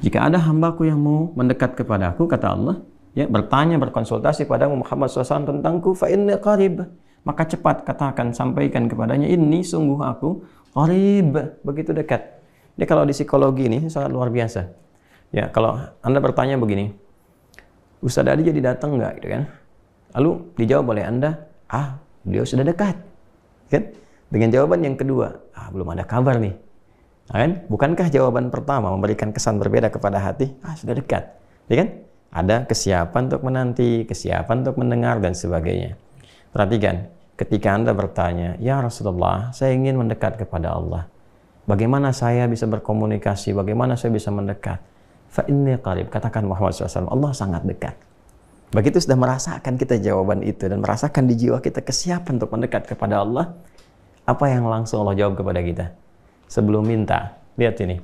Jika ada hambaku yang mau mendekat kepadaku, kata Allah, ya, bertanya, berkonsultasi pada Muhammad SAW tentangku, fa inni qarib, maka cepat katakan, sampaikan kepadanya, ini sungguh aku qarib, begitu dekat. Jadi kalau di psikologi ini sangat luar biasa. Ya, kalau Anda bertanya begini, Ustadz Adi jadi datang nggak, gitu kan? Lalu dijawab oleh Anda, beliau sudah dekat, kan? Dengan jawaban yang kedua, belum ada kabar nih. Nah, kan? Bukankah jawaban pertama memberikan kesan berbeda kepada hati? Sudah dekat, ya kan? Ada kesiapan untuk menanti, kesiapan untuk mendengar, dan sebagainya. Perhatikan, ketika Anda bertanya, ya Rasulullah, saya ingin mendekat kepada Allah. Bagaimana saya bisa berkomunikasi? Bagaimana saya bisa mendekat? Fa inni qarib, katakan Muhammad SAW, Allah sangat dekat. Begitu sudah merasakan kita jawaban itu dan merasakan di jiwa kita kesiapan untuk mendekat kepada Allah, apa yang langsung Allah jawab kepada kita? Sebelum minta, lihat ini.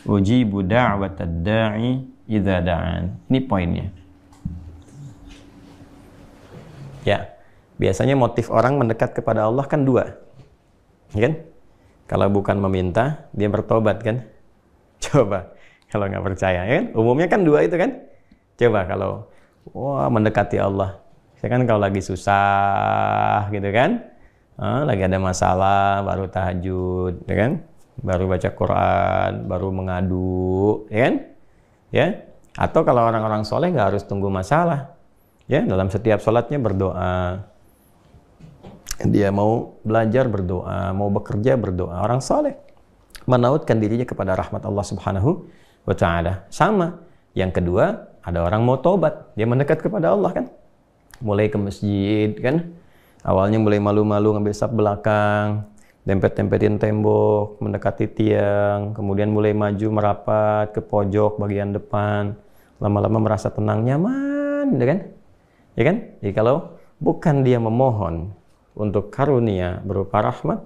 Ujibu da'watad da'i idza da'an. Ini poinnya. Ya, biasanya motif orang mendekat kepada Allah kan dua. Ya kan? Kalau bukan meminta, dia bertobat kan? Coba, kalau nggak percaya, ya kan? Umumnya kan dua itu kan? Coba kalau, mendekati Allah. Ya kan kalau lagi susah, gitu kan? Lagi ada masalah, baru tahajud, ya kan? Baru baca Quran, baru mengadu, ya kan? Ya, atau kalau orang-orang soleh nggak harus tunggu masalah, ya, dalam setiap sholatnya berdoa. Dia mau belajar berdoa, mau bekerja berdoa. Orang soleh menautkan dirinya kepada rahmat Allah Subhanahu wa Ta'ala. Sama. Yang kedua, ada orang mau tobat, dia mendekat kepada Allah kan, mulai ke masjid kan, awalnya mulai malu-malu ngambil saf belakang, dempet-dempetin tembok, mendekati tiang, kemudian mulai maju merapat ke pojok bagian depan, lama-lama merasa tenang, nyaman, ya kan? Ya kan? Jadi kalau bukan dia memohon untuk karunia berupa rahmat,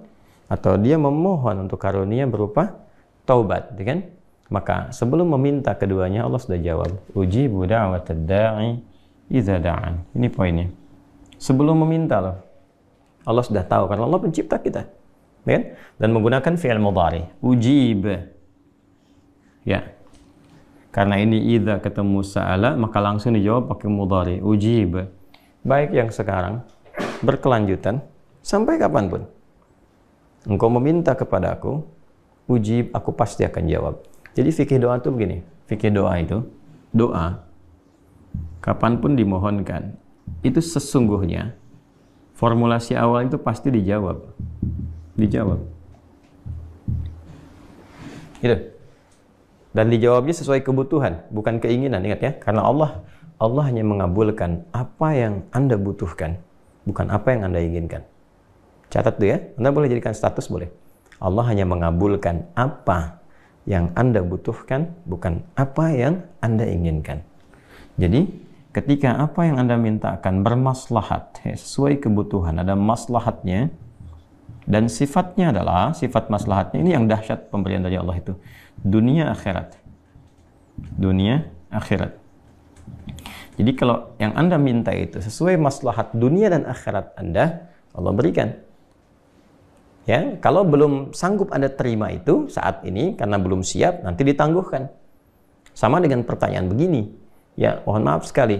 atau dia memohon untuk karunia berupa taubat, ya kan? Maka sebelum meminta keduanya, Allah sudah jawab, ujibu da'watad da'i idza da'an. Ini poinnya. Sebelum meminta loh, Allah sudah tahu karena Allah pencipta kita. Ya? Dan menggunakan fi'il mudhari, ujib. Ya. Karena ini idza ketemu sa'ala, maka langsung dijawab pakai mudhari, ujib. Baik yang sekarang berkelanjutan sampai kapanpun. Engkau meminta kepadaku, ujib, aku pasti akan jawab. Jadi fikih doa itu begini, fikih doa itu, doa kapanpun dimohonkan, itu sesungguhnya formulasi awal itu pasti dijawab. Dijawab. Gitu. Dan dijawabnya sesuai kebutuhan, bukan keinginan, ingat ya. Karena Allah hanya mengabulkan apa yang Anda butuhkan, bukan apa yang Anda inginkan. Catat tuh ya, Anda boleh jadikan status, boleh. Allah hanya mengabulkan apa yang Anda butuhkan, bukan apa yang Anda inginkan. Jadi, ketika apa yang Anda minta akan bermaslahat, sesuai kebutuhan, ada maslahatnya, dan sifatnya adalah, sifat maslahatnya, ini yang dahsyat pemberian dari Allah itu, dunia akhirat. Dunia akhirat. Jadi kalau yang Anda minta itu sesuai maslahat dunia dan akhirat Anda, Allah berikan. Ya, kalau belum sanggup Anda terima itu saat ini karena belum siap, nanti ditangguhkan. Sama dengan pertanyaan begini. Ya, mohon maaf sekali.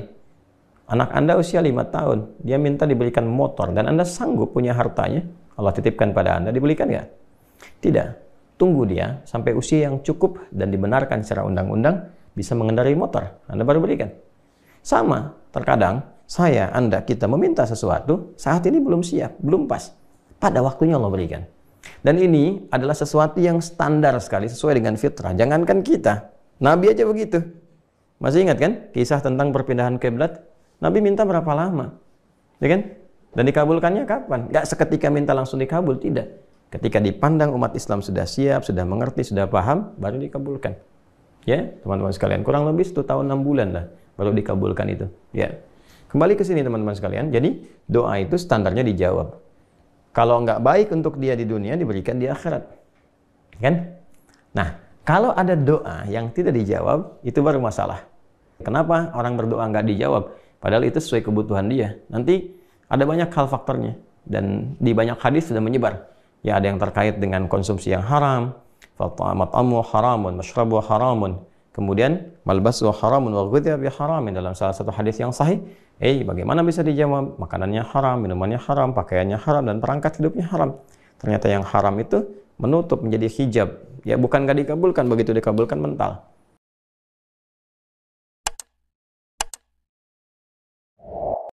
Anak Anda usia 5 tahun, dia minta diberikan motor dan Anda sanggup punya hartanya, Allah titipkan pada Anda, diberikan nggak? Tidak. Tunggu dia sampai usia yang cukup dan dibenarkan secara undang-undang bisa mengendarai motor. Anda baru berikan. Sama, terkadang saya, Anda, kita meminta sesuatu, saat ini belum siap, belum pas. Pada waktunya Allah berikan. Dan ini adalah sesuatu yang standar sekali, sesuai dengan fitrah. Jangankan kita, Nabi aja begitu. Masih ingat kan kisah tentang perpindahan kiblat? Nabi minta berapa lama? Ya kan? Dan dikabulkannya kapan? Gak seketika minta langsung dikabul, tidak. Ketika dipandang umat Islam sudah siap, sudah mengerti, sudah paham, baru dikabulkan. Ya, teman-teman sekalian, kurang lebih 1 tahun 6 bulan lah baru dikabulkan itu. Ya. Kembali ke sini teman-teman sekalian. Jadi, doa itu standarnya dijawab. Kalau nggak baik untuk dia di dunia, diberikan di akhirat. Kan? Nah, kalau ada doa yang tidak dijawab, itu baru masalah. Kenapa orang berdoa nggak dijawab? Padahal itu sesuai kebutuhan dia. Nanti ada banyak hal faktornya. Dan di banyak hadis sudah menyebar. Ya, ada yang terkait dengan konsumsi yang haram. Fat'amu haramun, mashrabu haramun. Kemudian malbasu haramun wa ghudhiya bi haramin, dalam salah satu hadis yang sahih, bagaimana bisa dijawab? Makanannya haram, minumannya haram, pakaiannya haram, dan perangkat hidupnya haram. Ternyata yang haram itu menutup, menjadi hijab. Ya bukan gak dikabulkan, begitu dikabulkan mental.